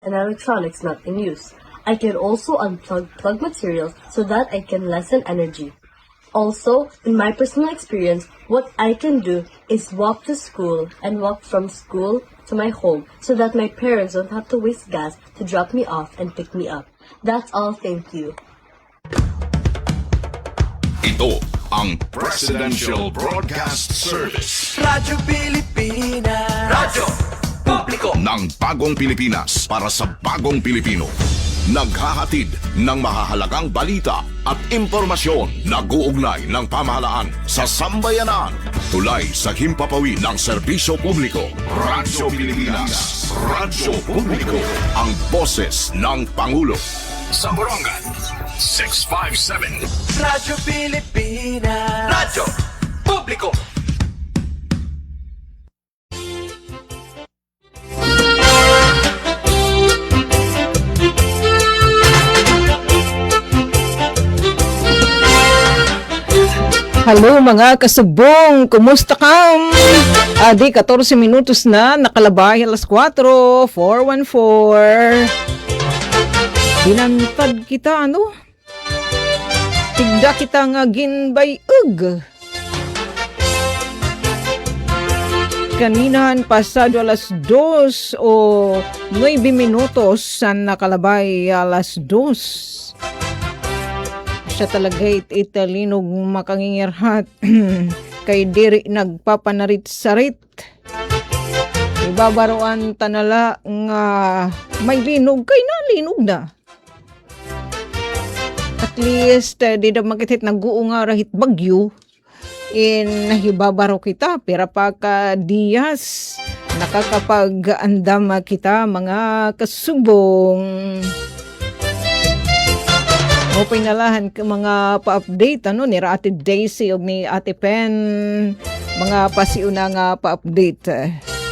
and electronics not in use. I can also plug materials so that I can lessen energy. Also, in my personal experience, what I can do is walk to school and walk from school to my home so that my parents don't have to waste gas to drop me off and pick me up. That's all, thank you. Ito ang Presidential Broadcast Service. Radyo Pilipinas. Radyo Publiko ng Bagong Pilipinas para sa Bagong Pilipino. Naghahatid ng mahahalagang balita at impormasyon na guugnay ng pamahalaan sa sambayanan. Tulay sa himpapawid ng serbisyo publiko. Radyo Pilipinas. Radyo Publiko. Ang boses ng Pangulo. Sa Borongan, 657. Radyo Pilipinas. Radyo Publiko. Hello mga kasubong, kumusta kam? Adi, 14 minutos na, nakalabay alas 4, 414. Binantad kita, ano? Tigda kita nga ginbayug. Kaninahan pasado alas 2 o 9 minutos sa nakalabay alas 2. Siya talaga italinog makangingirhat kay diri nagpapanarit-sarit. Ibabaroan tanala nga may linog kay nalinog na. At least di na makithit nag-uo nga rahit bagyo in nahibabaro kita pera pa ka diyas nakakapag-andam kita mga kasubong. Hoping nalahan ka mga pa-update ni Ate Daisy o ni Ate Pen mga pasiuna nga pa-update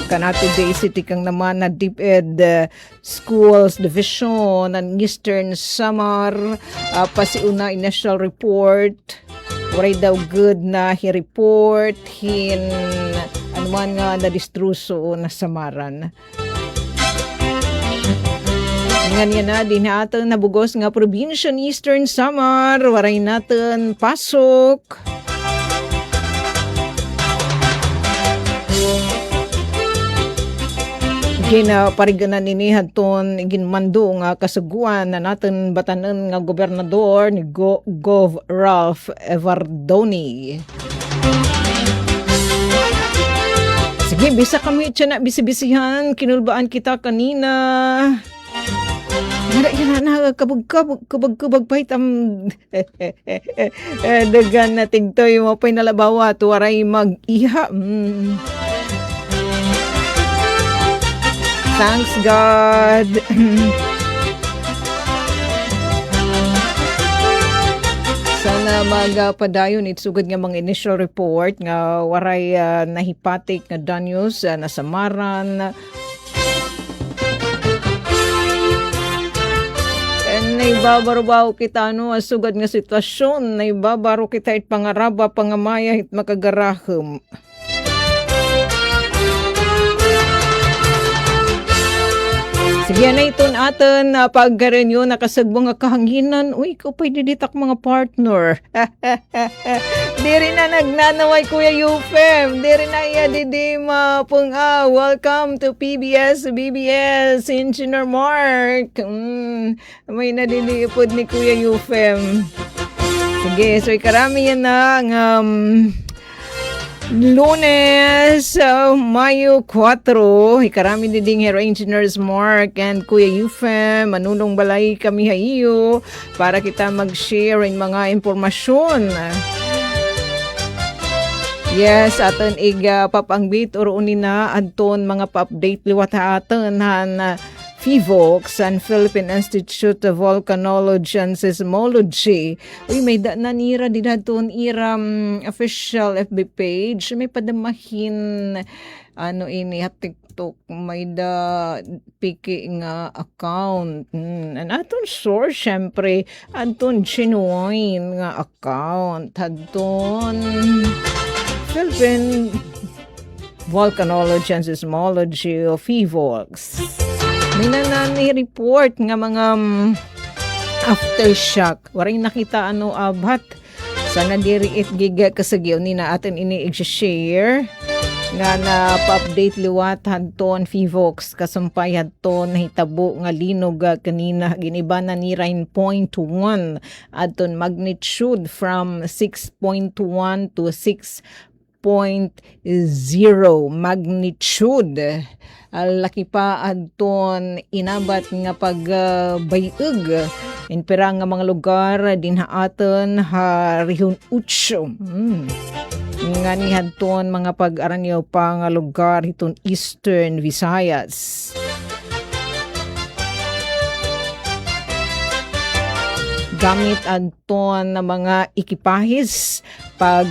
kan Ate Daisy tikang naman na DepEd Schools Division ng Eastern Samar pasiuna initial report waray daw good na hi-report hin anuman nga na distruso na Samaran. Ganyan na din natin nabugos nga probinsya ng Eastern Samar. Waray natin pasok. Ginapariganan ini haton ginmando nga kasuguan na natin batanan nga gobernador ni Gov. Ralph Evardoni. Sige, bisa kami tiyan na bisibisihan. Kinulbaan kita kanina. Yan na kabag pahit ang dagan na tigtoy mo pa'y nalabawa tuwaray mag-iha. Thanks God. Sana magpadayon itsugad nga mga initial report nga waray nahipatik nga danyos na Samaran. Naibabaro kita asugad nga sitwasyon, naibabaro kita it pangaraba, pangamaya it makagarahom. Sige na iton atin paggaran yun nakasagbong nga kahanginan. Uy, ikaw pa'y diditak mga partner. Diri na nagnanaway Kuya Yufem. Diri na iya didima pong welcome to BBS Engineer Mark. May nadilipod ni Kuya Yufem. Sige, so ikarami yan na Lunes, Mayo 4, ikarami ding Hero Engineers Mark and Kuya Yufem, manunong balay kami hayo para kita mag-share ng mga impormasyon. Yes, aton papangbit or unina adton mga pa-update liwat aton han FIVOLCS and Philippine Institute of Volcanology and Seismology. Uy, may nanira din natin official FB page. May padamahin TikTok. May piki nga account. And aton source, syempre, aton genuine nga account. Aton Philippine Volcanology and Seismology of FIVOLCS. May report nga mga aftershock. Waring nakita abat. Sana diri it giga kasagyo ni na atin ini i-share nga na pa-update liwat hadton Fivox kasumpay hadton nahitabo nga linog kanina giniba na ni 9.1 adton magnitude from 6.1 to 6.0 magnitude. Laki pa adton inabat nga pagbayeg in pera nga mga lugar din haaton Rihon Ucho. Nga ni hadton mga pag-aranyaw pa nga lugar hiton Eastern Visayas. Gamit adton na mga ekipahis pag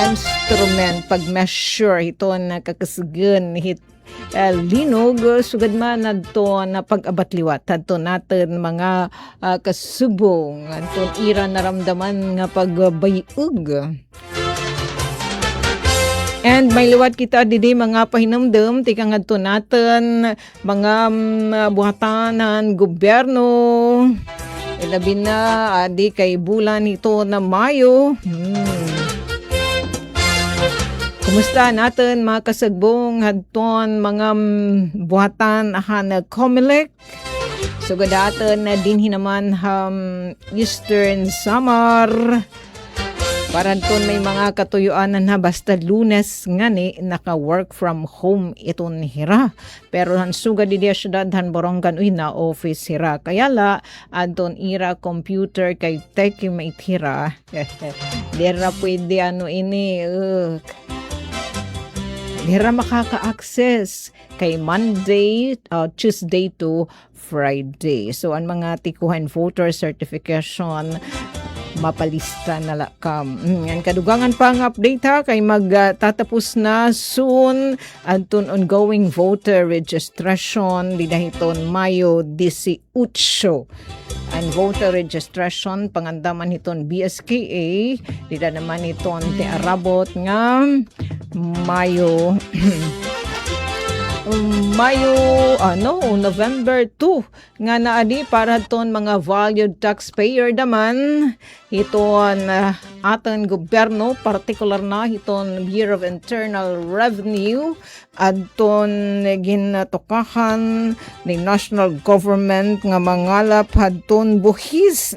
instrument pag-measure hiton nakakasugan hit linog sugad man adto na pag-abatliwat adto natin mga kasubong adto ira naramdaman nga pagbayug. And may liwat kita didi mga pahinamdam tika ngadto natin mga buhatanan gobyerno ilabi na adi kay bulan ito na Mayo. Kumusta natin mga kasagbong hadton mga buhatan ahan Comelec. Sugad natin na dinhi naman Eastern Samar. Para doon may mga katuyuan na basta Lunes nga ni naka-work from home iton hira. Pero hansuga di dia syudad han borongan uy na office hira. Kaya la adton ira computer kay tech yung maithira. Dira pwede ini. Dira makaka-access kay Monday, Tuesday to Friday. So ang mga tikuhan voter certification mapalista na lakam. Yan kadugangan pa ang update ha kay magtatapos na soon adton ongoing voter registration didahiton Mayo 18. Ang voter registration pangandaman hiton BSKA dida naman hiton ti arabot nga Mayo November 2 nga naadi para ton mga valued taxpayer daman hiton aton gobyerno partikular na hiton Bureau of Internal Revenue adton ginatokahan ni national government nga mangalap hadton buhis.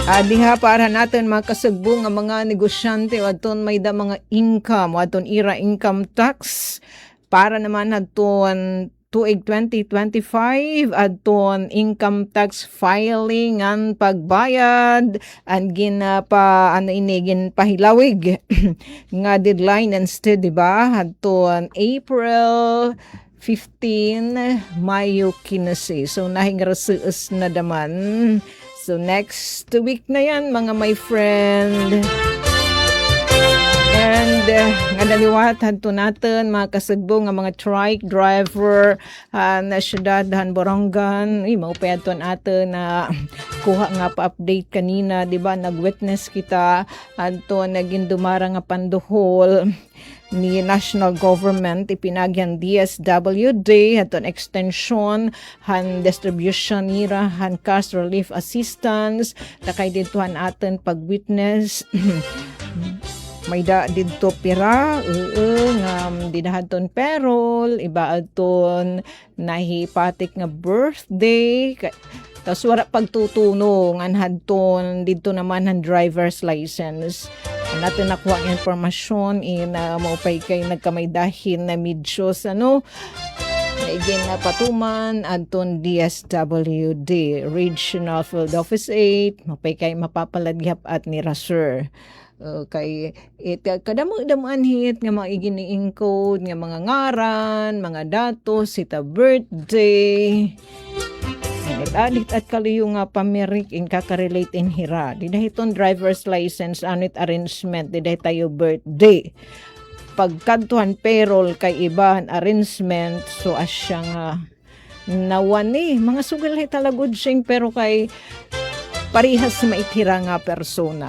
Diha para natin makasagbo nga mga negosyante adton may da mga income adton ira income tax para naman adton tuig 2025 adton income tax filing ang pagbayad and ginpahilawig nga deadline instead diba adton April 15 Mayo kinasi. So nahingrasuus na daman. So next week na yan mga my friend. And nga daliwat hadto natin mga kasagbo nga mga trike driver na syudad han Borongan maupayaton atin na kuha nga pa-update kanina diba nag-witness kita adto naging dumara nga panduhol ni national government ipinagyan DSWD haton extension han distribution nira han cash relief assistance takay ditohan atin pag-witness may da didto pira nga didahadton perol iba adton nahipatik nga birthday tas wala pagtutunong an hadton didto naman han driver's license natin nakuha ng informasyon maupay kay nagkamaydahin na medyos naigin na patuman adton DSWD Regional Field Office 8 maupay kay mapapalagyap at ni Rasur kay kadamo-damuan hit nga mga igini-encode nga mga ngaran mga datos ita birthday alit at kaliyo nga pamirik in kakarelate in hira. Didahiton driver's license anit arrangement. Didahi tayo birthday. Pagkantuhan payroll kay ibahan arrangement. So asyang nawani. Mga sugal ay talagod siyang pero kay parihas maitira nga persona.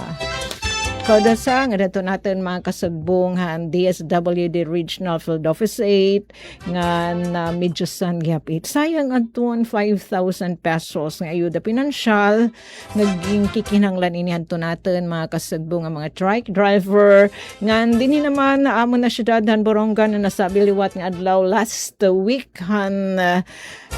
Kaudasa, nga dato natin mga kasagbungan DSWD Regional Field Office 8 nga na medyo san gyapit. Sayang adton 5,000 pesos nga ayuda pinansyal naging kikinahanglan ini adto natin mga kasagbungan mga trike driver nga dinhi naman amo na syudadhan Borongan na nasabi liwat nga adlaw last week han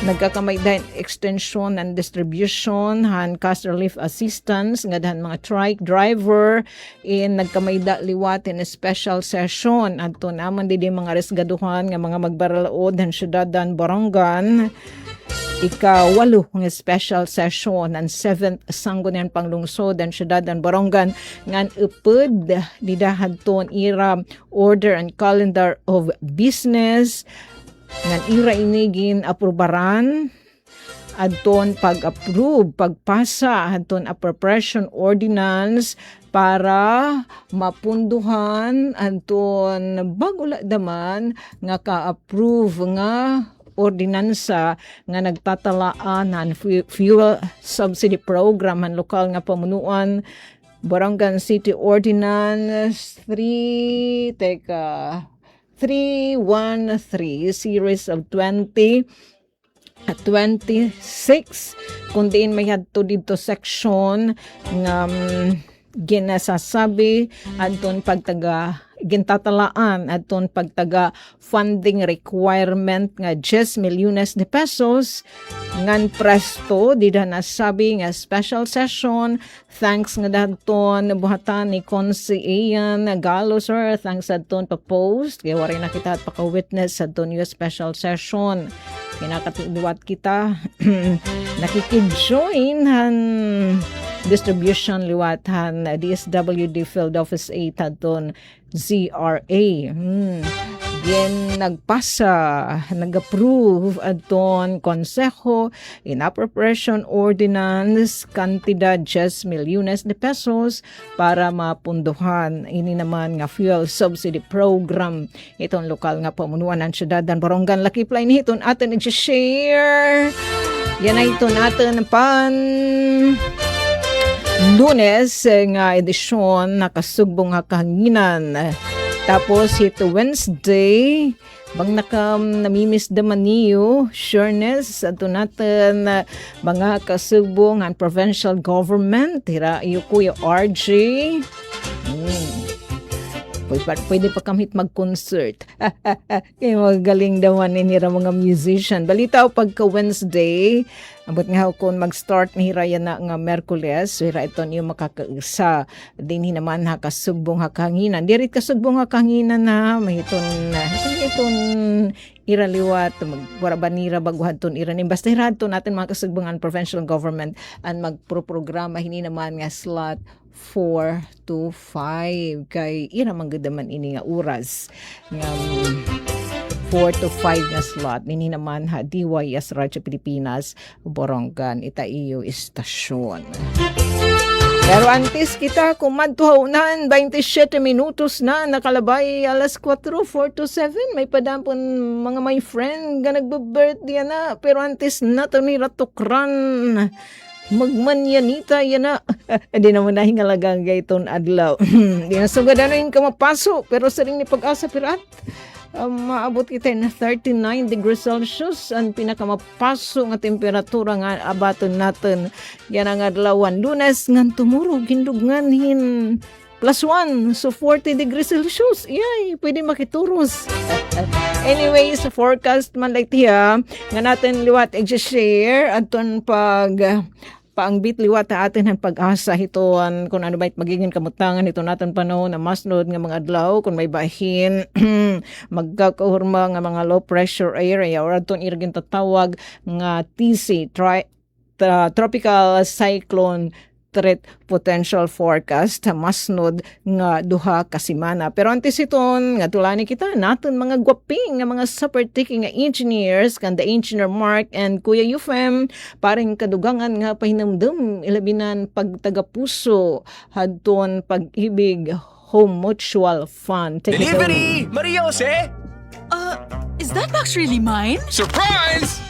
nagkakamay din extension and distribution han cost relief assistance nga dahan mga trike driver in nagkamayda liwat in a special session adto naman di mga resgaduhan nga mga magbaralaod han syudadhan Borongan ika-8 nga special session ang 7th sanggunian panglungsod ang syudadhan Borongan ngan upod didahadton ira order and calendar of business ngan ira inigin aprubaran adton pag-approve, pagpasa adton appropriation ordinance para mapunduhan adton bagula daman nga ka-approve nga ordinansa nga nagtatalaan ng fuel subsidy program ang lokal nga pamunuan Borongan City Ordinance 313 series of 2026 kung diin may hadto dito section nga ginasasabi adton pagtaga gintatalaan adton pagtaga funding requirement nga 10 milyones de pesos ngan presto dida nasabi nga special session thanks nga daton buhatan ni Consi Ian Galo sir thanks adton pa post kay wari na kita at paka-witness adton yung special session kinakatiduat kita nakikid-join han distribution liwat han DSWD Field Office 8 adton ZRA Gen nagpasa nag-approve adton konseho in appropriation ordinance kantidad 10 milyones de pesos para mapunduhan ini naman nga fuel subsidy program itong lokal nga pamunuan ng syudadhan Borongan lakiply ni iton atin i-share yan na ito natin pan Lunes nga edisyon nakasugbong nga kahanginan tapos ito Wednesday bang namimiss daman niyo sureness ato natin mga kasubong ang provincial government tira iyo Kuya RJ pwede pa kami mag-concert kaya magaling daman nira mga musician balitaw pagka Wednesday abot nga kung mag-start ni Hiraya na nga Merkules, hira ito niyo makakaisa. Din naman hakasugbong hakahanginan. Dirit kasugbong hakahanginan na may iton iraliwat, magwarabanira baguhan ton iranin. Basta hirad to natin mga kasugbongan provincial government ang magproprograma hini naman nga slot 4 to 5 kay ira manggadaman ini nga oras nga 4 to 5 na slot. Nini naman ha, DYS Radyo Pilipinas, Borongan, Itaiyo, Istasyon. Pero antes kita kumadtuhaunan, 27 minutos na, nakalabay alas 4, 4 to 7. May padampon mga my friend nga nagbe-birthday na. Pero antes na to ni Ratukran. Magmanyanita yan na. Hindi naman nahingalagang gayton adlaw. Di na sugada na yung kamapasok. Pero sa ring ni pag-asa pirat. Maabot kita na 39 degrees Celsius ang pinakamapaso nga temperatura nga abaton natin yan ang adlawan Lunes nga tumuro gindugnanin +1 so 40 degrees Celsius yay pwede makituros anyway sa forecast man like tiya nga natin liwat i-share aton paangbit liwat atin ang pag-asa hitoan kung ano ba'y magiging kamutangan ito natin panahon na masnod nga mga adlaw kung may bahin magkakahurma nga mga low pressure area or aton iragin tatawag nga TC tropical cyclone threat potential forecast masnod nga duha ka semana. Pero antes iton nga tulani kita naton mga gwaping nga mga super tiki nga engineers kan the engineer Mark and Kuya Yufem paring kadugangan nga pahinumdum ilabinan pagtagapuso hadton pag-ibig Home Mutual Fund. Take Delivery! Maria Jose! Is that box really mine? Surprise!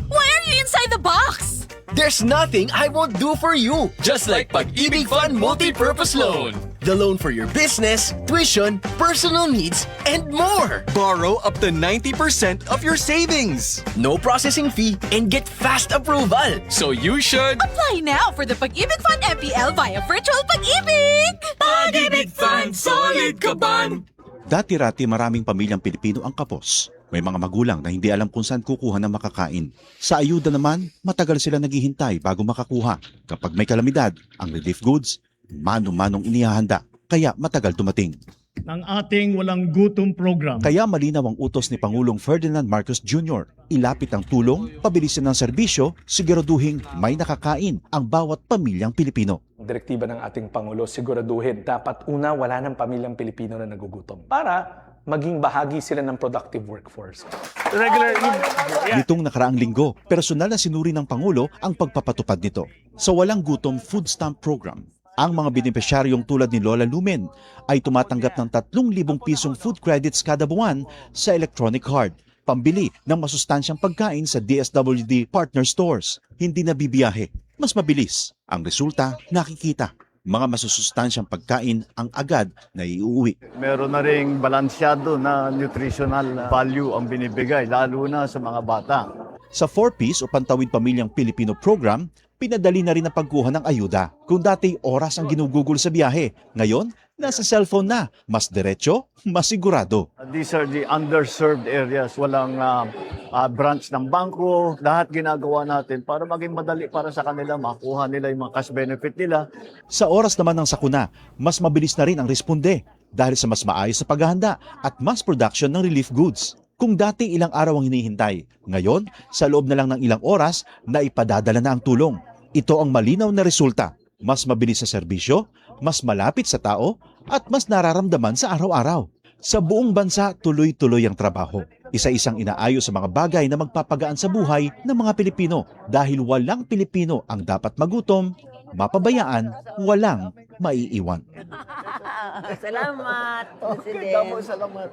Why are you inside the box? There's nothing I won't do for you. Just like Pag-ibig Fund Multi-Purpose Loan. The loan for your business, tuition, personal needs, and more. Borrow up to 90% of your savings. No processing fee and get fast approval. So you should Apply now for the Pag-ibig Fund MPL via Virtual Pag-ibig! Pag-ibig Fund, solid ka ban! Dati-rati maraming pamilyang Pilipino ang kapos. May mga magulang na hindi alam kung saan kukuha ng makakain. Sa ayuda naman, matagal sila naghihintay bago makakuha. Kapag may kalamidad, ang relief goods, mano-manong inihahanda, kaya matagal dumating. Ng ating walang gutom program. Kaya malinaw ang utos ni Pangulong Ferdinand Marcos Jr. Ilapit ang tulong, pabilisin ng serbisyo, siguraduhin may nakakain ang bawat pamilyang Pilipino. Direktiba ng ating Pangulo, siguraduhin dapat una wala ng pamilyang Pilipino na nagugutom para maging bahagi sila ng productive workforce. Nitong nakaraang linggo, personal na sinuri ng Pangulo ang pagpapatupad nito. Sa Walang Gutom Food Stamp Program, ang mga benepisyaryong tulad ni Lola Lumen ay tumatanggap ng 3,000 pisong food credits kada buwan sa electronic card, pambili ng masustansyang pagkain sa DSWD partner stores. Hindi na bibiyahe, mas mabilis. Ang resulta, nakikita. Mga masusustansyang pagkain ang agad na iuwi. Meron na ring balansyado na nutritional value ang binibigay, lalo na sa mga bata. Sa 4Ps o Pantawid Pamilyang Pilipino program, pinadali na rin ang pagkuha ng ayuda. Kung dati oras ang ginugugol sa biyahe, ngayon, nasa cellphone na. Mas diretso, mas sigurado. These are the underserved areas. Walang branch ng bangko. Lahat ginagawa natin para maging madali para sa kanila, makuha nila yung mga cash benefit nila. Sa oras naman ng sakuna, mas mabilis na rin ang responde dahil sa mas maayos na paghahanda at mass production ng relief goods. Kung dati ilang araw ang hinihintay, ngayon, sa loob na lang ng ilang oras, na ipadadala na ang tulong. Ito ang malinaw na resulta. Mas mabilis sa serbisyo, mas malapit sa tao, at mas nararamdaman sa araw-araw. Sa buong bansa, tuloy-tuloy ang trabaho. Isa-isang inaayos sa mga bagay na magpapagaan sa buhay ng mga Pilipino dahil walang Pilipino ang dapat magutom, mapabayaan, walang maiiwan. Salamat, President. Salamat.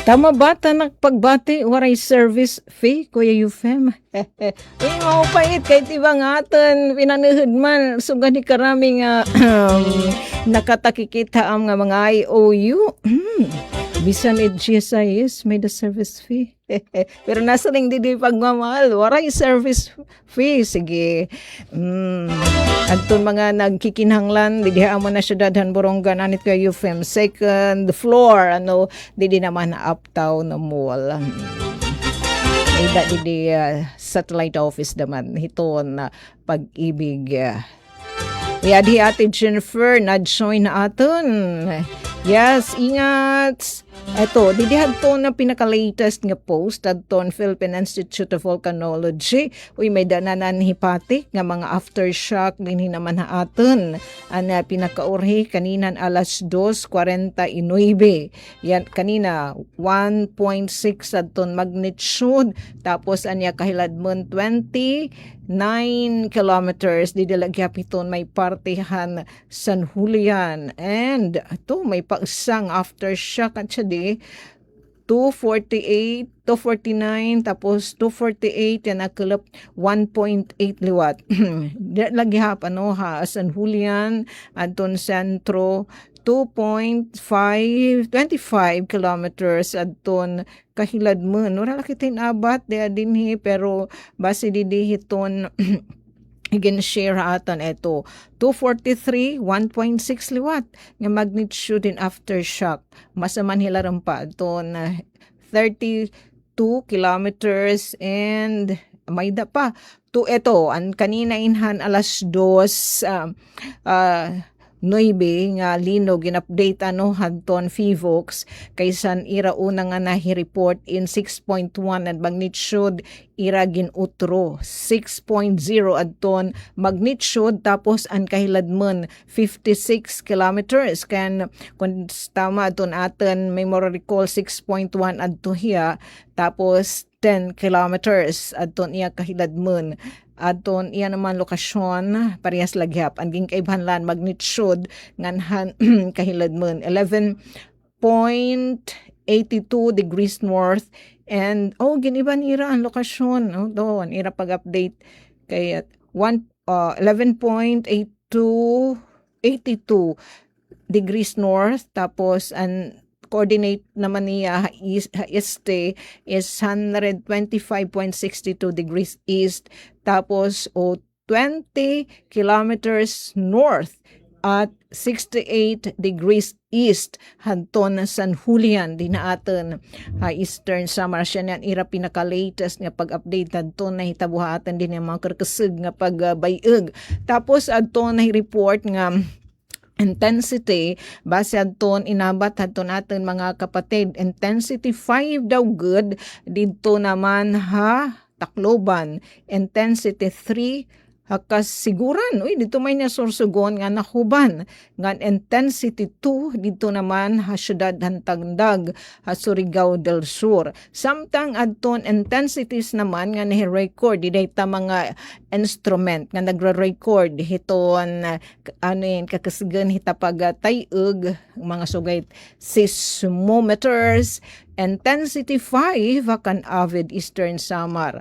Tama ba tanak pagbati waray service fee, Kuya Eufem? Uy, maupait kahit iba nga atin, pinanuhod man, sugad ni karaming nakatakikita ang mga IOU. Bisan it GSIS, may the service fee. Pero nasa ring di pagmamahal, waray service fee. Sige. Antun mga nagkikinhanglan, di mo na syudadhan Borongan, anit kayo Eufem. Second floor, di naman na uptown na mall. May di satellite office naman. Hiton na Pag-ibig. Yadi ate Jennifer, na-join na aton. Yes, ingat. Ito, didihad to na pinaka-latest nga post aton Philippine Institute of Volcanology. Uy, may dananan hipatik nga mga aftershock din naman na aton. Ana pinakaurhi kaninan alas 2:49. Yan kanina 1.6 aton magnitude, tapos anya kahiladmon 29 kilometers didilagyapiton may partihan San Julian, and ito may pagsang aftershock at siya di 248, 249, tapos 248 yan nakulap 1.8 liwat. Laghihap San Julian, Anton Centro 2.25 kilometers adton Kahiladmon. Wala kitin abat dia dinhi, pero base didihiton again-share atan ito 243, 1.6 liwat nga magnitude in aftershock. Masaman hilaram pa aton 32 kilometers, and may da pa to ito ang kanina inhan alas 2 9 nga linog in-update hadton Fivox kaysan ira una nga nahi-report in 6.1 at magnitude ira ginutro 6.0 adton magnitude, tapos ang kahiladmon 56 kilometers kan kung tama adton aton may more recall 6.1 adto hiya, tapos 10 kilometers adton iya kahiladmon. Adton iya naman lokasyon parehas lagyap ang ginkaibanlan magnitude nganhan kahiladmon 11.82 degrees north, and giniban ira ang lokasyon doon ira pag-update kay 11.82 degrees north, tapos ang coordinate naman niya este is 125.62 degrees east, tapos 20 kilometers north at 68 degrees east hanton San Julian din aton eastern summer siya niyan ira pinaka-latest nga pag-update hanton na hitabuhatan din yung mga karkasig nga pagbayeg. Tapos adto na report nga intensity base adton inabat adto natin mga kapatid, intensity 5 daw good dito naman Tacloban, intensity 3 kasiguran. Uy, dito may nasursugon nga nakuban. Nga intensity 2, dito naman syudad Hantagdag, Surigao del Sur. Samtang adton intensities naman nga ni-record, dita mga instrument nga nagre-record hiton kakasigan hita pag-tayog, mga sugay seismometers. Intensity 5 kan avid Eastern Samar.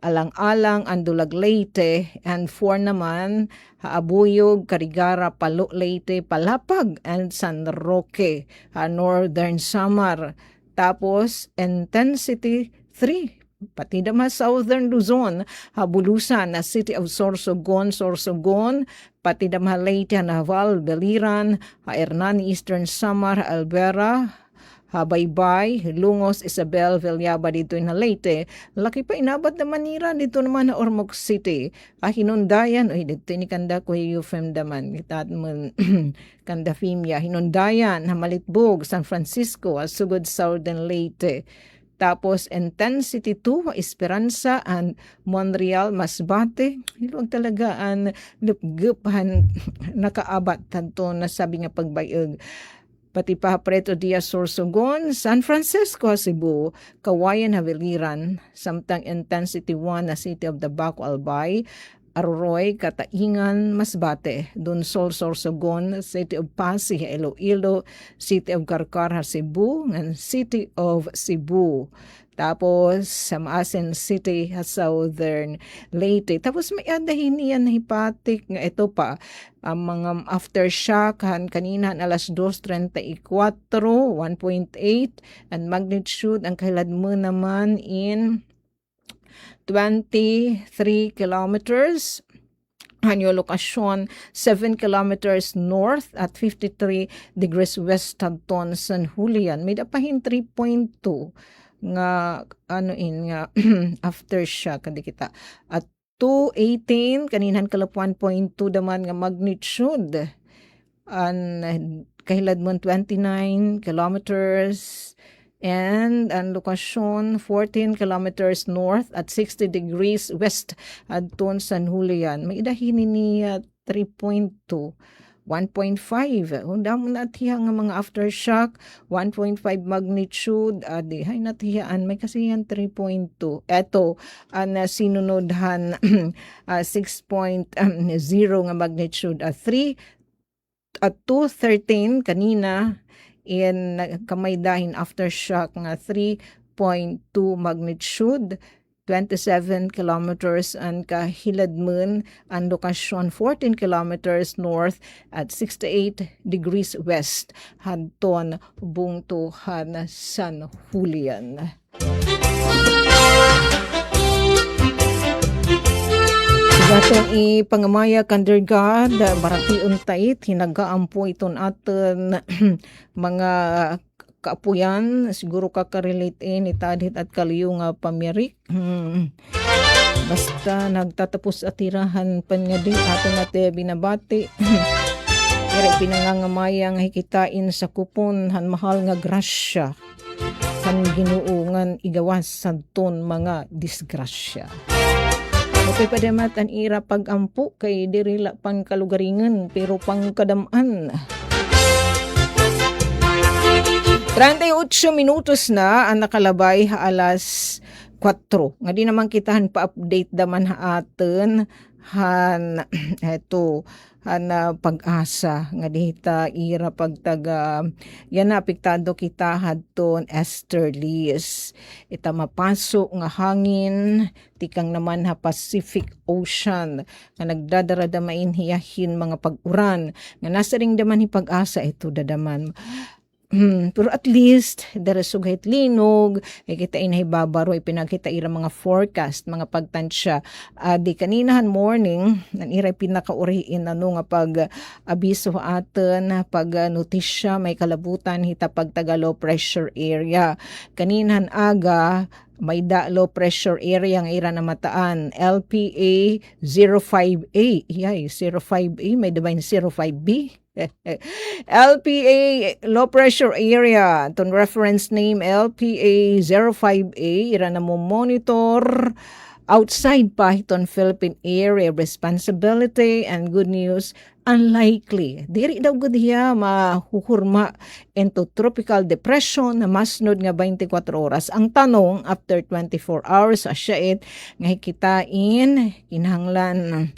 Alang-alang ang Dulag Leyte, and 4 naman Haabuyog, Carigara, Palo Leyte, Palapag, and San Roque, Northern Samar. Tapos intensity 3 pati naman Southern Luzon, Habulusan na City of Sorsogon, pati naman Leyte, Naval, Beliran, Hernani, Eastern Samar, Alvera, Baybay, Lungos, Isabel, Villaba dito na Leyte. Laki pa inabot na Manira dito naman na Ormoc City. Hinundayan, dito ni kanda ko yung daman. Kitat mo kanda Fimia. Hinundayan, Malitbog, San Francisco, Sugod, Southern Leyte. Tapos intensity 2, Esperanza and Montreal, Masbate. Hilwag talaga ang lupgupan nakaabat tanto na sabi nga pagbayag. Pati pa Preto Diaz, Sorsogon, San Francisco, Cebu, Kawayan, Haviliran, samtang intensity 1 na City of Dabaco, Albay, Aroroy, Kataingan, Masbate, Dunsol, Sorsogon, City of Pasig, Iloilo, City of Carcar, Cebu, and City of Cebu. Tapos sa Maasin City, Southern Leyte. Tapos may adahin niyan na hipatik nga ito pa ang mga aftershock kanina alas 2:34, 1.8 and magnitude ang kahilad mo naman in 23 kilometers. Ang lokasyon 7 kilometers north at 53 degrees west tanton San Julian. May dapahin 3.2 nga nga aftershock kadi kita at 2:18 kaninan kalap 1.2 daman nga magnitude an kahilad mo 29 kilometers and ang lokasyon 14 kilometers north at 60 degrees west adton San Julian. May idahin ni 3.2 1.5. Unda mo natiya nga mga aftershock, 1.5 magnitude, hay natiyaan, may kasi yan 3.2. Eto, sinunodhan 6.0 nga magnitude, 3 at 2.13 kanina, in kamay dahin aftershock nga 3.2 magnitude, 27 kilometers ang kahiladman ang lokasyon 14 kilometers north at 68 degrees west hadton bungtuhan San Julian. Gatong ipangamaya kandergad barati untait hinagaampo iton aton mga kaapuyan, siguro kakarelate itadhit at kaliyo nga pamirik. Basta nagtatapos at tirahan pan nga di ato nate binabati. Kaya pinangangamaya nga hikitain sa kupon han mahal nga grasya han ginuungan igawas sadton mga disgrasya. Okay pa damat ang ira pagampu kay dirila pang kalugaringan pero pang kadamaan. 38 minutos na ang nakalabay alas 4. Nga di naman kitahan pa-update daman aten han eto pag-asa nga dihita ira pagtaga yan na apektado kita hadton easterlies ita mapaso nga hangin tikang naman ha Pacific Ocean nga nagdadarada hiyahin mga pag-uran nga nasa ring daman hi pag-asa ito dadaman. Pero at least dara sugay linog kita inahibabaro ipinagkita ira mga forecast mga pagtansya di kaninahan morning nan ira pinakauriin nga pag abiso aten pag notisya may kalabutan hita pagtaga low pressure area kaninahan aga may low pressure area ang ira na mataan LPA 05A yay 05A may dabayin 05B LPA low pressure area ton reference name LPA 05A ira na mo monitor outside pa hiton Philippine area responsibility and good news unlikely diri daw gud hiya mahuhurma into tropical depression na masnod nga 24 oras ang tanong after 24 hours asya nga hikitain kinahanglan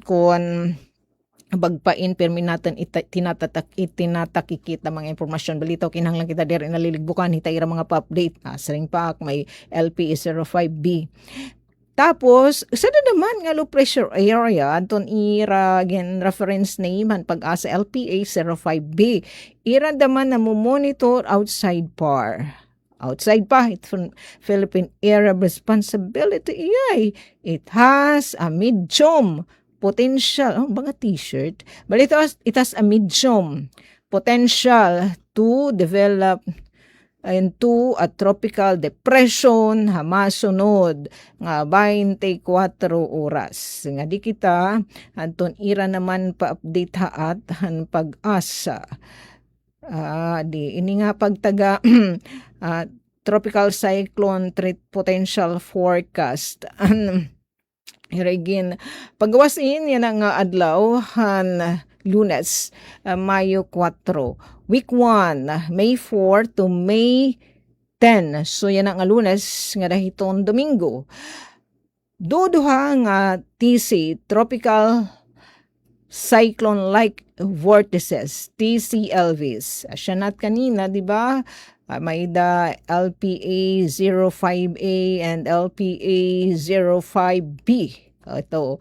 kun bagpain perminatan tinatakikita mga impormasyon balitaw kinahanglan kita diri naliligbukan hita ira mga pa-update saring pak may LPA 05B tapos sa naman nga low pressure area anton ira again reference name han pag-asa LPA 05B ira daman na mo monitor outside pa it's from Philippine area responsibility it has a medium potential, mga t-shirt, but it has a medium potential to develop into a tropical depression hamasunod nga 24 oras. Nga di kita, anton ira naman pa-update haat han pag-asa. Ini nga pagtaga tropical cyclone threat potential forecast. Hiragin, pagawasin yan ang adlaw han Lunes, Mayo 4. Week 1, May 4 to May 10. So yan ang Lunes nga dahiton Domingo. Duduha nga TC, Tropical Cyclone-like Vortices, TCLVs. Asya nat kanina, di ba? May da LPA 05A and LPA 05B. Ito,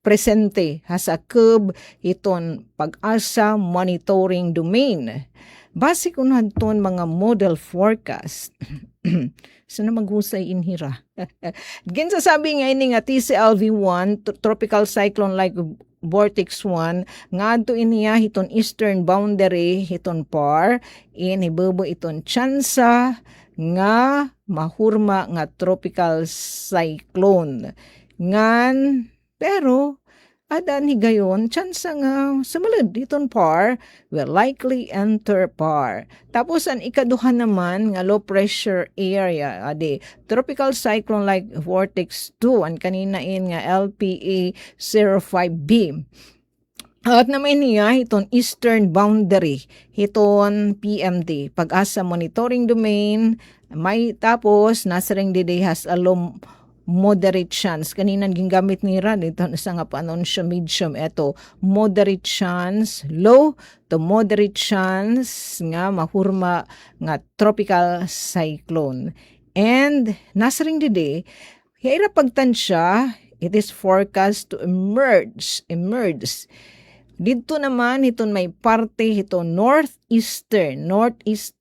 presente sa KUB iton pag-asa monitoring domain. Base kung hanton mga model forecast. Sana maghusay inhira. Ginsasabi nga ini nga TCLV1, Tropical Cyclone-like Vortex 1 nga adto iniya hiton eastern boundary hiton par hibubo iton tsansa nga mahurma nga tropical cyclone ngan pero adan higayon tsansa nga sumalud hiton par will likely enter par tapos ang ikaduha naman nga low pressure area tropical cyclone like vortex 2 ang kaninain nga LPA 05B at naman niya hiton eastern boundary hiton PMD pag-asa monitoring domain may tapos nasa ring dide has a low moderate chance. Kanina gingamit ni Rad, ito sa nga pa-anunsyo medium, ito, moderate chance, low to moderate chance nga mahurma nga tropical cyclone. And nasa ring dide, hira pagtansya, it is forecast to emerge. Dito naman, iton may parte, ito northeastern, northeast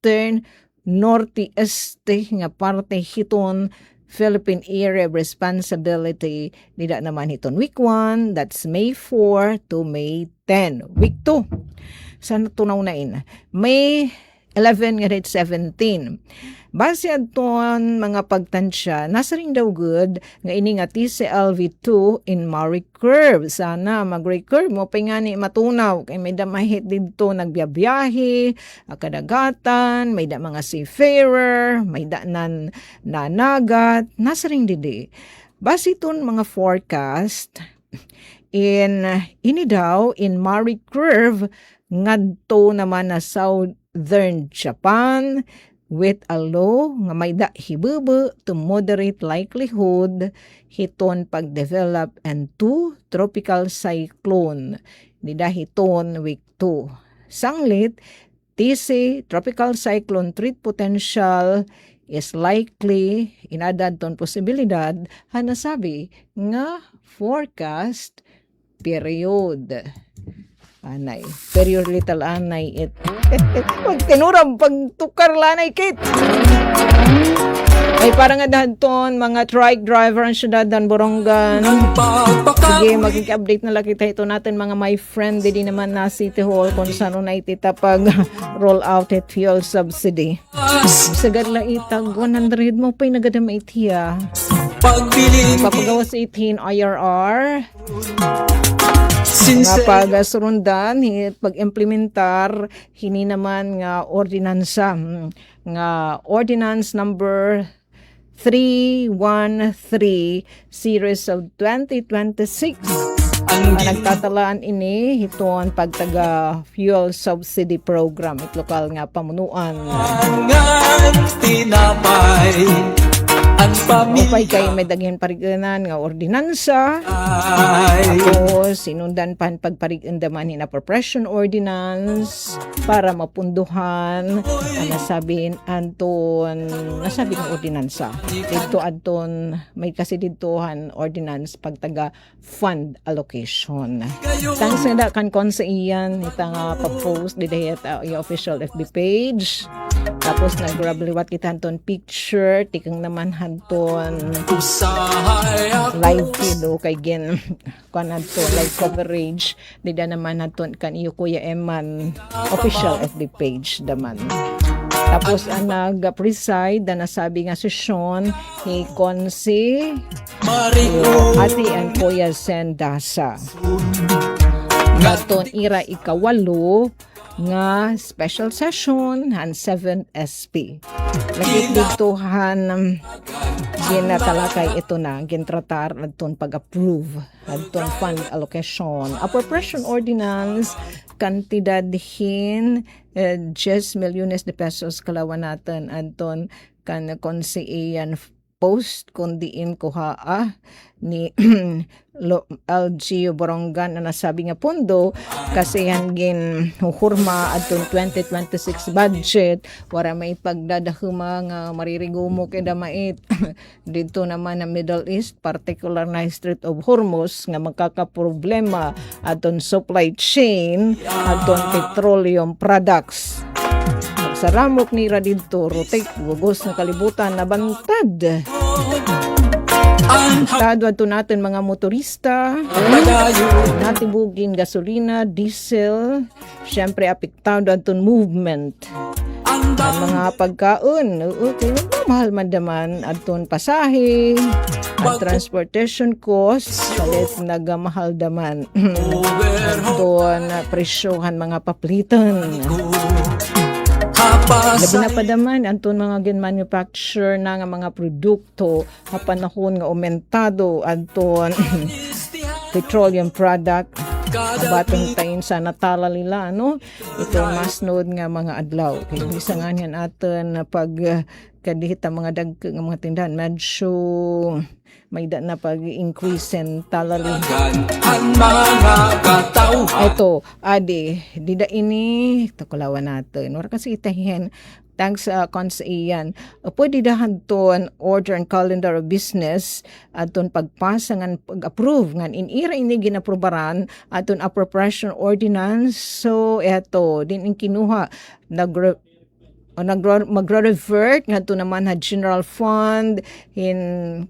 nga parte, hiton Philippine Area Responsibility nila naman hiton week 1, that's May 4 to May 10. Week 2, saan tunaw na May 11 nga 17. Base aton mga pagtansya, nasa ring daw good nga ini nga TCLV2 in Maury Curve. Sana mag-Maury Curve mo pa nga ni matunaw. Kay may damahit dito nagbiyabiyahe, kadagatan, may da mga seafarer, may da nanagat. Nasa ring didi. Base iton mga forecast, ini daw in Maury Curve, ngadto naman na Southern Japan, with a low nga may da hibubu to moderate likelihood hiton pag-develop and 2 tropical cyclone nida hiton week 2. Sanglit, TC tropical cyclone threat potential is likely inadad ton posibilidad hanasabi nga forecast period. Anay. Period little anay it. Pag tinuram, pag tukar lanay kit. Ay parang adahadton mga trike driver ang syudad dan Borongan. Sige, mag-update na lang kita ito natin mga my friend. Di naman na City Hall kung saan na itita pag roll out at fuel subsidy. Sagad la itag 100 mo pa'y nagadam itiya. Papagawa sa 18 IRR. Nga pag-surundan, pag-implementar, hini naman nga ordinansa. Nga ordinance number 313 series of 2026. Nagtatalaan ini hiton pagtaga fuel subsidy program it lokal nga pamunuan. Upay kay may daghan pariganan nga ordinansa. Tapos sinundan pan pagparigandaman na appropriation ordinance para mapunduhan nasabing ordinansa. Dito adton may kasi ditohan ordinance pagtaga fund allocation. Thanks na kan kon sa iyan ita nga pa-post didayat yung official FB page. Tapos nagrabliwat kita hanton picture tikang naman hanton live video kay gen kanadto live coverage dida naman hanton kan iyo Kuya Eman official FB page daman. Tapos ang nag-preside na nasabi nga sesyon ni Konsi Ate and Kuya Sendasa. Naton ira ikawalo nga special session han 7th SP. Lagit ditohan ginatalakay ito na gintratar adton pag-approve adton fund allocation appropriation ordinance kantidad hin 10 milyones de pesos kalawan natin adton kan konsiyan post kundiin kuha ni LG Borongan na nasabi nga pondo kasi hangin hurma atong 2026 budget wala may pagdadahuma nga maririgumo kay damait dito naman ang Middle East particular na Strait of Hormuz nga magkakaproblema atong supply chain atong petroleum products. Magsaramok ni dito rotate gugos ng kalibutan na bantad. Apektado ato natin mga motorista, natibugin gasolina, diesel, syempre apektado aton movement. Ang mga pagkaon, okay, mahal man daman aton pasahe, at transportation costs, palit nagamahal daman. Aton presyohan mga paplitan. Labi na pa daman, anton mga manufacture na nga mga produkto na panahon nga aumentado, anton petroleum product, batong tayin sa natala nila, no? Ito masnod nga mga adlaw. Kaya isa nga yan aton pag kadihita mga mga tindahan, medyo may da na pag-increase in talali. Ito, adi, dida ini, takulawan natin. Wala kasi itahin, thanks konsiyan. Pwede dahan ton order and calendar of business aton pagpasa ngan pag-approve ngan inira ini ginaprobaran aton appropriation ordinance. So, eto, din kinuha, magre-revert nga ito naman na general fund in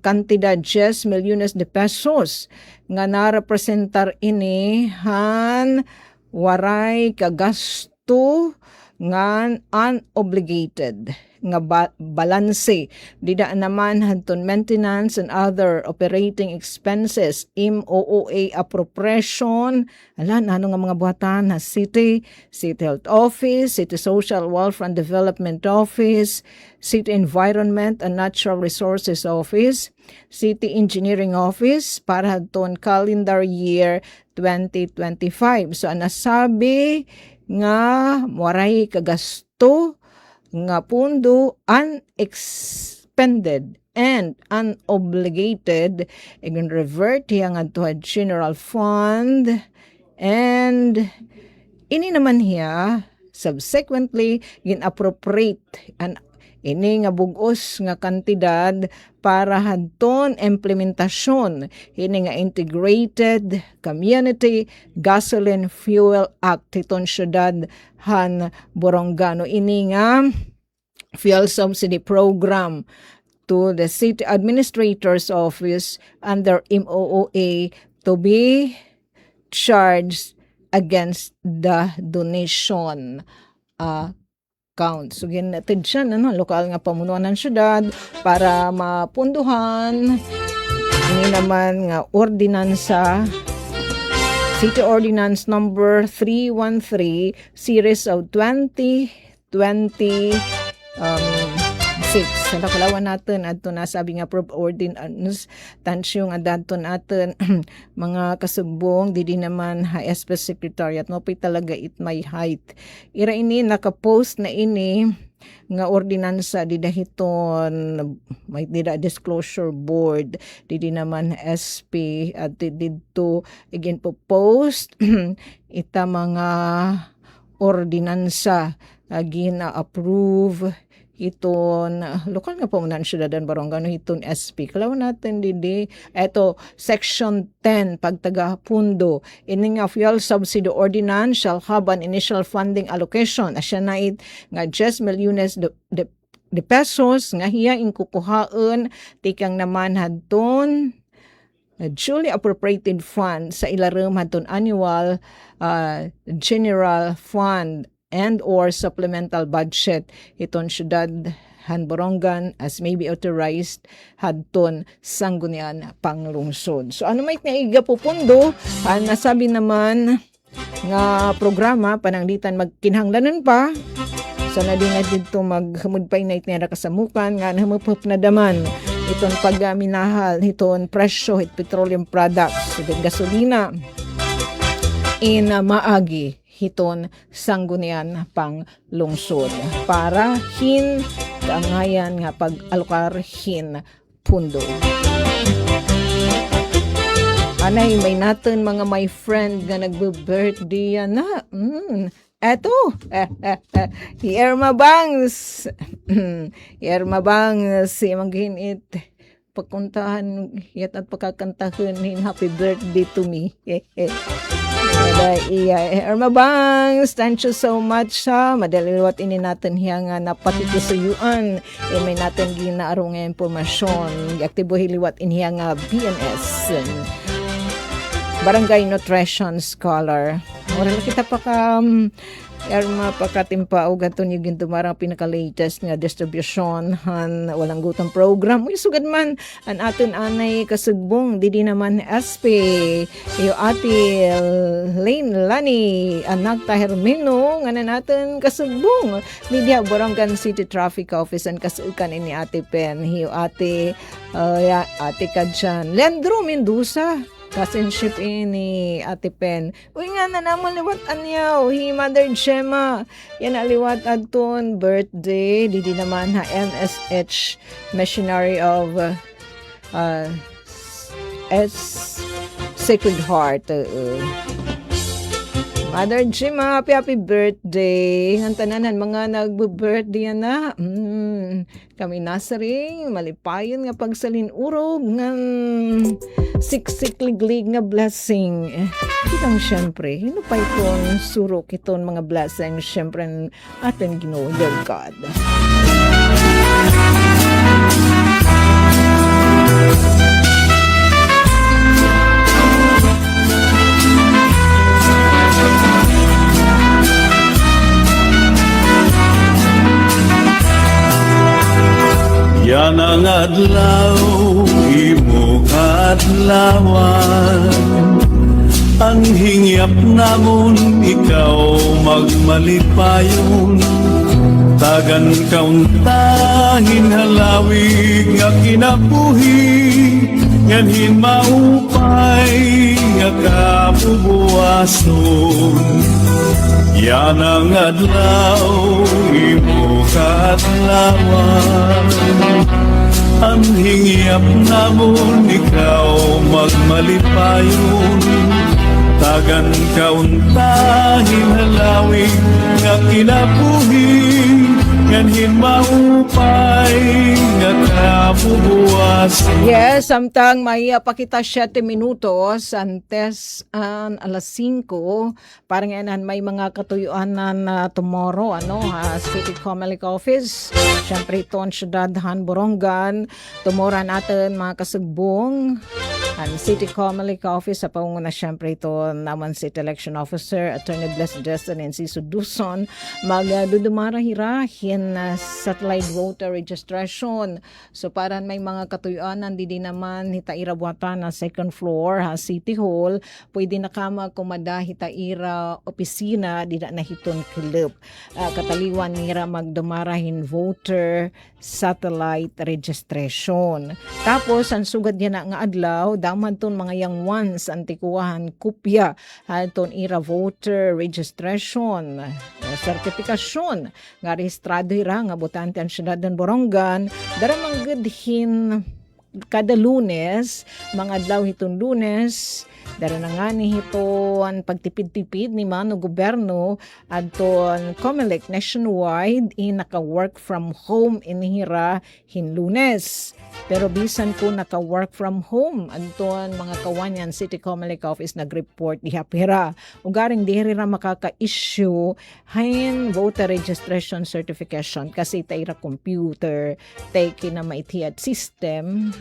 kantidad 10 milyones de pesos nga na-representar ini han waray kagasto nga unobligated nga balanse dida naman hanton maintenance and other operating expenses MOOA appropriation ano nga mga buhatan na City Health Office, City Social Welfare and Development Office, City Environment and Natural Resources Office, City Engineering Office para hanton calendar year 2025. So nasabi nga waray kagasto nga pundo unexpended and unobligated igon revert yang adto general fund, and ini naman hiya subsequently gin-appropriate an ini nga bugos nga kantidad para hadton implementasyon ini nga Integrated Community Gasoline Fuel Act iton syudad han Boronggano. Ini nga fuel subsidy program to the City Administrator's Office under MOOA to be charged against the donation account. So, ginatid siya lokal nga pamunuan ng syudad para mapunduhan. Ini naman nga ordinansa, City Ordinance number 313 series of 2026. Nakalawan natin adto na sabi nga approved ordinance tansyo nga dadton natin mga kasubong didi naman HSP Secretariat no pay talaga it may height. Ira ini naka-post na ini nga ordinansa di dahiton may dida disclosure board didi naman SP at didto again po post ita mga ordinansa again approve iton lokal nga pamunan syudadan Boronggano iton SP. Kalawan natin didi eto section 10 pagtagapundo ini nga fuel subsidy ordinance shall have an initial funding allocation asya na it nga 10 milyones de pesos nga hiya inkukuhaon tikang naman hadton duly appropriated fund sa ilarim hadton annual general fund and or supplemental budget iton syudad han Borongan as may be authorized hadton sanggunian panglungsod. So ano may naiga pupundo ang nasabi naman nga programa pananglitan magkinahanglanon pa sana din na dito maghamud pa inait nera kasamukan nga nahamupop na daman iton pagminahal iton presyo it petroleum products so gasolina in maagi hiton sanggunian pang lungsod para hin kaangayan nga pag-alokar hin pundo. Anay may natin mga my friend nga nagbe-birthday na. Eto, Irma Bangs. Irma Bangs, maghinit pagkuntahan yat at pagkakantahin happy birthday to me. Irma Bangs, thank you so much ha. Madaliwat ini natin hiya nga napatitisuyuan. May natin ginaarong nga impormasyon. Aktibo hiliwat ini hiya nga BNS. Barangay Nutrition Scholar. Wala kita pa ka Irma pagkatimpa o ganito niyo gintumarang pinaka-latest nga distribution han walang gutang program. Uy, sugad man ang atin anay kasugbong didi naman SP iyo ati Lane Lani anak ta Hermino nga na natin kasugbong media Borongan City Traffic Office and kasukan ini ati Pen iyo ati ati Kadjan Leandro Mendoza cousinship ini Ate Pen. Uy nga na namon liwat anyaw. Hi Mother Gemma. Yan aliwat adton birthday. Didi naman ha MSH Missionary of Sacred Heart. Mother Gemma, happy birthday. Ang tananan mga nagbe-birthday na. Kami nasaring malipayon nga pagsalin urog ng siksik-liglig nga blessing. Kitang syempre, hinupay kong surok iton mga blessing syempre atin Ginoo your God. Yan ang adlaw, imo kaadlawan. Ang hingyap namon, ikaw magmalipayon. Tagan kauntahin halawig nga kinabuhi, nganhin maupay nga kabubuason. Yan ang adlaw imo kaadlawan, ang hingyap namon ikaw magmalipayon. Tagan kauntahin halawing nga kinabuhi, nganhin maupay nga kabubuason. Yes, samtang may pakita 7 minutos antes an alas 5 parang yan may mga katuyuanan na tomorrow City Comelec Office. Siyempre ito ang syudad Han Borongan. Tomorrow natin mga kasugbong ang City Comelec Office sa pangunguna siyempre ito naman City Election Officer Attorney Blessed Destin and Siso Duson magdudumara-hirahin na satellite voter registration. So parang may mga katuyuanan di naman hitaira buhatan na second floor City Hall, pwede na kama kumada hitaira opisina di na hiton club. Kataliwan nira magdumarahin voter satellite registration. Tapos ang sugad niya na nga adlaw daman ton mga yang ones antikuhan kopya halton ira voter registration sertifikasyon nga rehistrado ira nga botante ang syudad ng Borongan daramang gudhin kada Lunes mga adlaw hiton Lunes dara na nga ni hiton pagtipid-tipid ni mano gobyerno adton Comelec nationwide naka-work from home inihira hin Lunes. Pero bisan ko naka-work from home adton mga kawanyan City Comelec Office nag-report dihapira ugaring dihira makaka-issue hin voter registration certification kasi taira computer tay kinamaitiyad system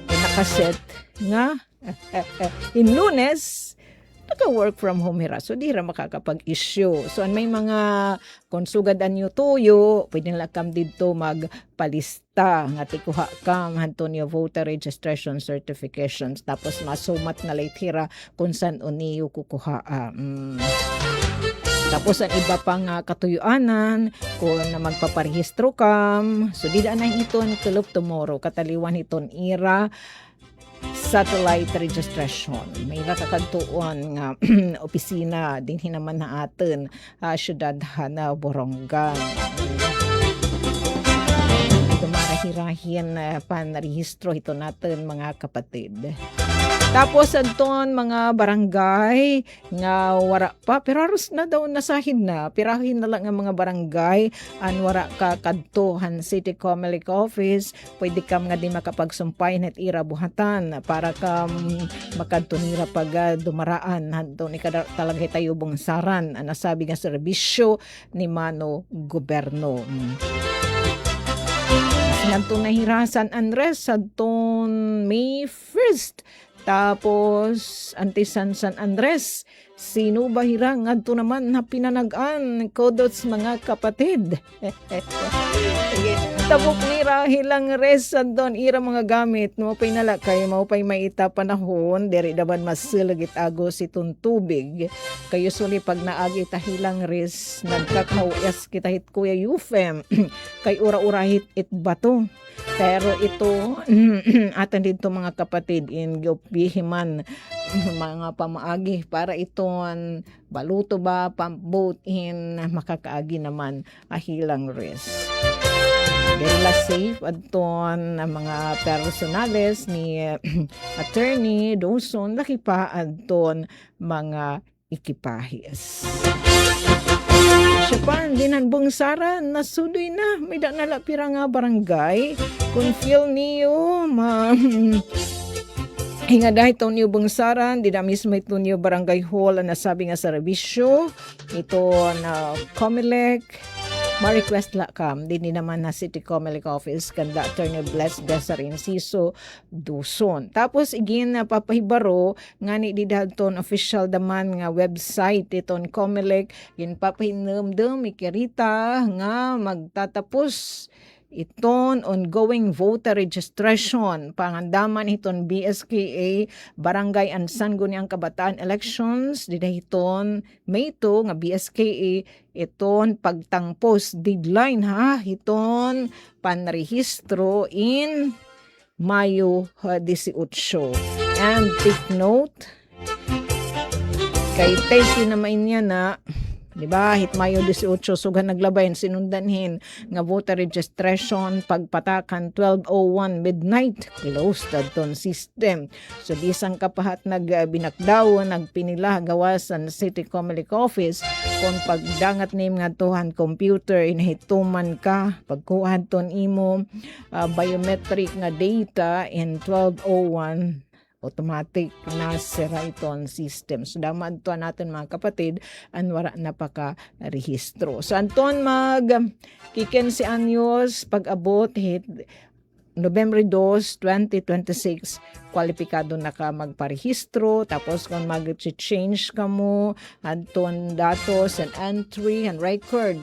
nakaset nga in Lunes naka-work from home hira. So, di ra makakapag-issue. So, may mga konsugad anyo tuyo, pwede nila kam dito magpalista nga tikuha kam Antonio voter registration certifications. Tapos, masumat na late hira kung saan uniyo kukuha. Tapos ang iba pang katuyuanan kung magpaparehistro kam. So, di na iton club tomorrow. Kataliwan iton ira satellite registration. May nakakagtuon nga opisina din hinaman na atin syudad na Borongan. Dumarahirahin panrehistro ito natin mga kapatid. Tapos adton mga barangay nga wara pa pero aros na daw nasahid na pirahin na lang ang mga barangay an wara ka kadtohan City Comelec Office pwede kam nga di makapagsumpay net ira buhatan para kam makadtunira pag dumaraan hadto ni kada talaga tayo bungsaran ang nasabi nga serbisyo ni mano gobyerno. Sinadto na hirasan Andres adton May 1st. Tapos, Antisan San Andres, sino ba hirang adto naman na pinanagan kodots mga kapatid? Tabok nira hilang res doon ira mga gamit no pay nala kay mao pay maita panahon diri daban masilagit agos itong tubig kayo suli pag naagi ta hilang res nagkakawes kita hit kuya Yufem kay ura-urahit it bato. Pero ito atan dito mga kapatid in Gyopihiman mga pamaagi para iton baluto ba pambot in makakaagi naman ahilang res. Dela safe adton mga personales ni Attorney Dawson laki pa adton mga ekipahis. Siya pa, dinan bungsaran, nasudoy na. May da nalapira nga barangay. Kung feel niyo, hinga dahil ito niyo bungsaran, di na mismo ito niyo barangay hall na nasabi nga sa revisyo. Ito na Comelec. Ma-request la kam, din naman na City Comelec Office kanda Attorney Blessed Destin Siso Duson. Tapos igin na papahibaro nga ni didalton official daman nga website iton Comelec yin papahinumdum ikirita nga magtatapos iton ongoing voter registration pangandaman iton BSKA Barangay Ansan Guniang Kabataan Elections didahiton May 2 nga BSKA iton pagtangpos deadline ha iton panrehistro in Mayo 18. And take note, kay Teki naman niya na, di ba, hit Mayo 18, sugan naglabayan, sinundanhin nga voter registration, pagpatakan 12:01 midnight, closed adton system. So disang kapahat nagbinakdaw, nagpinila gawasan City Comelec Office, kung pagdangat nim nga tuhan computer, inahituman ka, pagkuhan ton imo biometric nga data in 12:01, automatic na sira iton system. So daman to natin mga kapatid, an wala na paka-rehistro. So anton kiken si anyos pag-abot hit November 2, 2026, kwalipikado na ka magparehistro. Tapos kung mag-change ka mo, anton datos and entry and record,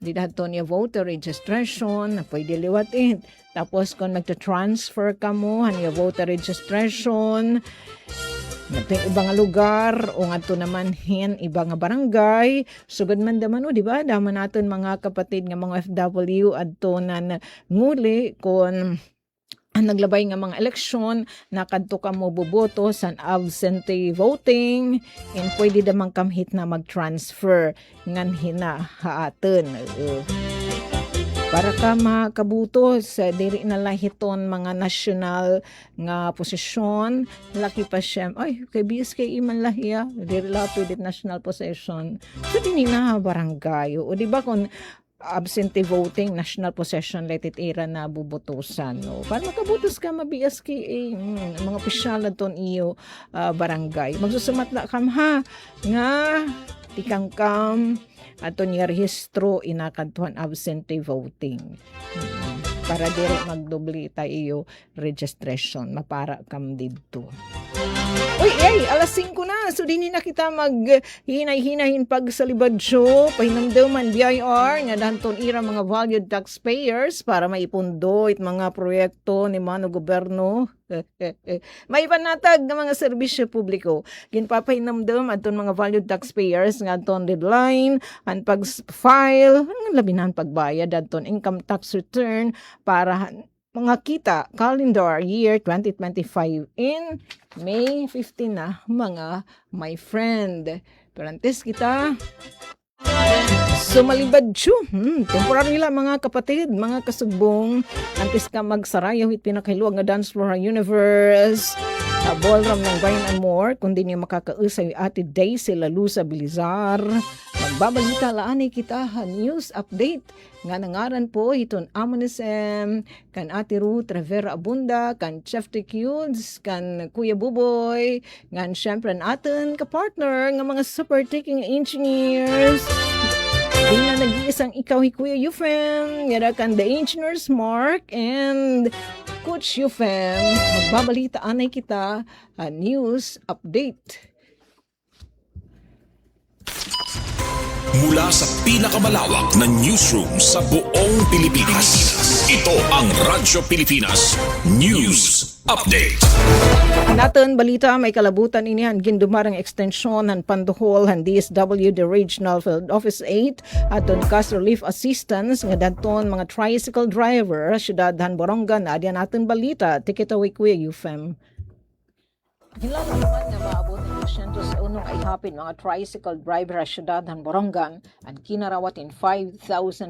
di dato niya voter registration na pwede liwatin. Tapos kung magta-transfer ka mo, niya voter registration, natin ibang lugar, o nga to naman hin, ibang barangay, sugod man daman o, di ba? Daman natin mga kapatid nga mga FW, adto na nguli, kung ang naglabay nga mga eleksyon, nakadto ka mo buboto sa absentee voting, and pwede damang kamhit na mag-transfer ngan hinahaaten. Para ka makabuto sa diri na lahiton mga national nga posisyon, laki pa siya, ay, kay BSK iman lahiya, diri lapid national possession. So, din na barangay. O, di ba kung absentee voting, national possession, let it era na bubotosan. No? Para makabutos ka, ma-BSK, mga opisyal na ton iyo barangay. Magsusumat na kam ha, nga tikangkam, ato niya rehistro inakantuhan absentee voting. Para dire magdobli tayo registration, mapara kam didto. Uy, alas 5 na. So, din na kita maghinay-hinahin pag sa libadyo. Pahinamdaman BIR nga danton ira mga valued taxpayers para maipundo it mga proyekto ni Mano Goberno. May panatag ng mga serbisyo publiko. Ginpapahinamdam aton mga valued taxpayers nga aton deadline, ang pag-file, ang labinan pagbayad aton income tax return para mga kita calendar year 2025 in May 15 na mga my friend. Parantes kita. Sumalibadyo. Temporary lang mga kapatid, mga kasugbong. Antes ka magsarayaw hit pinakahiluag nga dance floor universe. Ballroom ng Bayan and More. Kundi niyo makakausay Ate Daisy Lalusa Bilizar. Magbabalita laani kita news update. Nga nangaran po iton Amonism, kan Ate Ruth Rivera Abunda, kan Chef Tecudes, kan Kuya Buboy, nga syempre natin ka-partner nga mga super taking engineers. Di na nag-iisang ikaw Kuya Euphem, nga kan the engineers Mark and Coach Euphem. Magbabalita anay kita news update. Mula sa pinakamalawak na newsroom sa buong Pilipinas. Ito ang Radyo Pilipinas News Update. Naton balita may kalabutan inihan gindumarang extensyon han panduhol han DSWD Regional Field Office 8 aton cash relief assistance nga danton mga tricycle driver syudad han Borongan. Adyan naton balita. Take it away Kuya Euphem. Hilala naman nga maabot ng porsyento sa unong ay hapin mga tricycle driver sa syudad ng Borongan ang kinarawat in 5,000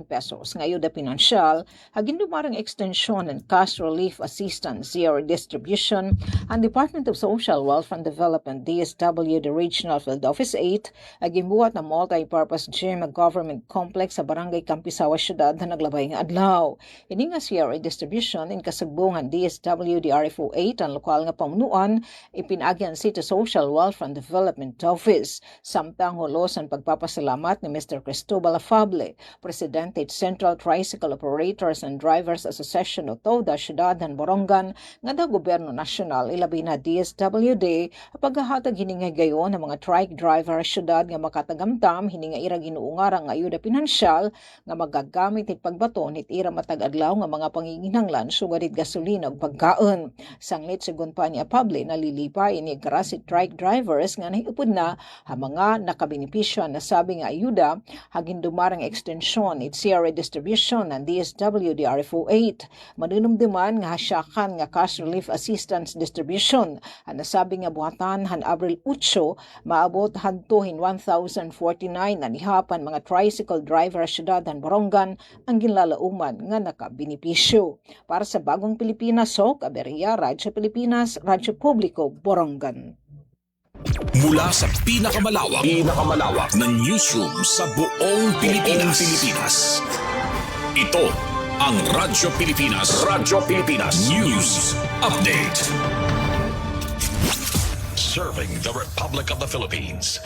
pesos. Ngayon na pinansyal, hagin dumarang extensyon and cash relief assistance zero distribution ang Department of Social Welfare and Development DSWD Regional Field Office 8 aging buhat na multi-purpose gym government complex sa Barangay Campisawa syudad na naglabay ng adlaw. Ini nga zero distribution in kasagbungan DSWD RFO 8 ang lokal nga pamunuan ipinagyan City Social Welfare and Development Office. Samtang hulos ang pagpapasalamat ni Mr. Cristobal Afable, Presidente Central Tricycle Operators and Drivers Association o TODA Syudad ng Borongan nga da Gobyerno Nasyonal ilabi na DSWD paghahatag hiningay gayon ng mga trike driver syudad nga makatagamtam hininga ira ginuungarang nga ayuda pinansyal nga magagamit it pagbaton it ira matag-adlaw nga mga panginginhanglan sugadit gasolina ug pagkaon. Sanglit sigon pa ni Afable na lilipa ini grasit trike driver drivers nga nahiupod na ang mga nakabenepisyo na sabi nga ayuda hagin dumarang extension it CRA distribution ng DSW DRFO 8. Manunumduman nga hasyakan nga cash relief assistance distribution ang nasabi nga buhatan han Abril 8 maabot hantuhin 1,049 na nihapan mga tricycle driver syudad han Borongan ang ginlalauman nga nakabenepisyo. Para sa Bagong Pilipinas, Sok Aberia, Radyo Pilipinas, Radyo Publiko, Borongan. Mula sa pinakamalawak na newsroom sa buong Pilipinas. Ito ang Radyo Pilipinas News Update. Serving the Republic of the Philippines.